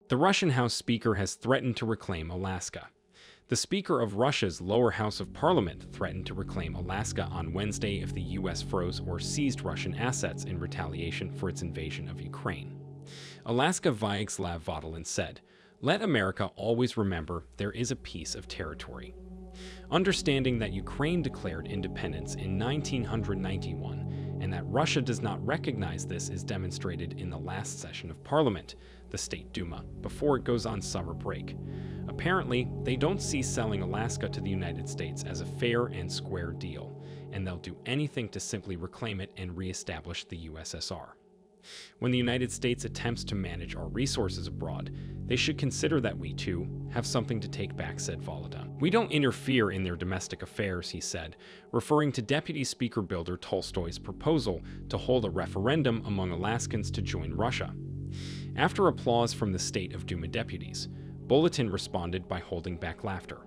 The Russian House Speaker has threatened to reclaim Alaska. The Speaker of Russia's lower house of parliament threatened to reclaim Alaska on Wednesday if the U.S. froze or seized Russian assets in retaliation for its invasion of Ukraine. Alaska viagslav Voladin said, "Let America always remember there is a piece of territory." Understanding that Ukraine declared independence in 1991 and that Russia does not recognize this is demonstrated in the last session of parliament, the State Duma, before it goes on summer break. Apparently, they don't see selling Alaska to the United States as a fair and square deal, and they'll do anything to simply reclaim it and reestablish the USSR. When the United States attempts to manage our resources abroad, they should consider that we, too, have something to take back, said Voladin. "We don't interfere in their domestic affairs," he said, referring to Deputy Speaker Builder Tolstoy's proposal to hold a referendum among Alaskans to join Russia. After applause from the State of Duma deputies, Bulletin responded by holding back laughter.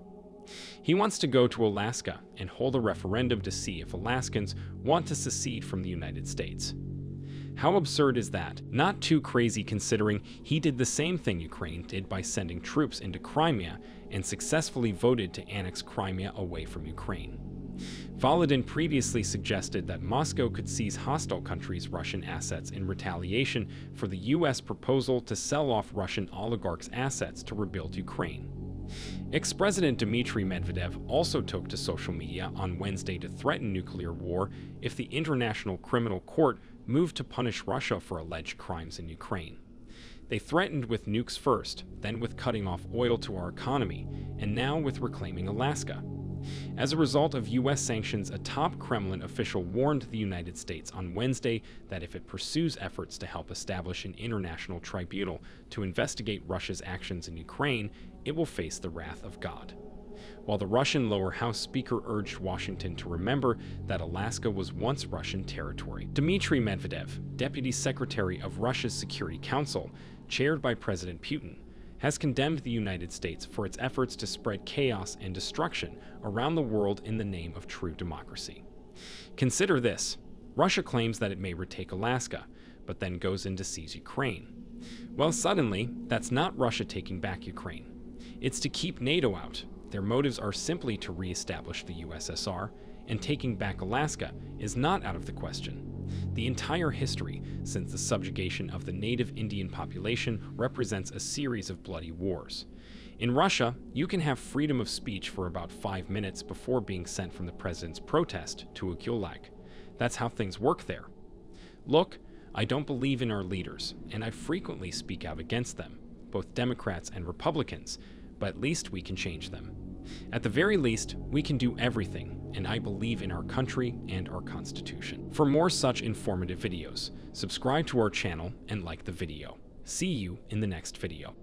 He wants to go to Alaska and hold a referendum to see if Alaskans want to secede from the United States. How absurd is that? Not too crazy considering he did the same thing Ukraine did by sending troops into Crimea and successfully voted to annex Crimea away from Ukraine. Voladin previously suggested that Moscow could seize hostile countries' Russian assets in retaliation for the U.S. proposal to sell off Russian oligarchs' assets to rebuild Ukraine. Ex-President Dmitry Medvedev also took to social media on Wednesday to threaten nuclear war if the International Criminal Court moved to punish Russia for alleged crimes in Ukraine. They threatened with nukes first, then with cutting off oil to our economy, and now with reclaiming Alaska. As a result of U.S. sanctions, a top Kremlin official warned the United States on Wednesday that if it pursues efforts to help establish an international tribunal to investigate Russia's actions in Ukraine, it will face the wrath of God. While the Russian lower house speaker urged Washington to remember that Alaska was once Russian territory. Dmitry Medvedev, Deputy Secretary of Russia's Security Council, chaired by President Putin, has condemned the United States for its efforts to spread chaos and destruction around the world in the name of true democracy. Consider this: Russia claims that it may retake Alaska, but then goes in to seize Ukraine. Well, suddenly, that's not Russia taking back Ukraine. It's to keep NATO out. Their motives are simply to re-establish the USSR, and taking back Alaska is not out of the question. The entire history since the subjugation of the native Indian population represents a series of bloody wars. In Russia, you can have freedom of speech for about 5 minutes before being sent from the president's protest to a gulag. That's how things work there. Look, I don't believe in our leaders, and I frequently speak out against them, both Democrats and Republicans, but at least we can change them. At the very least, we can do everything, and I believe in our country and our Constitution. For more such informative videos, subscribe to our channel and like the video. See you in the next video.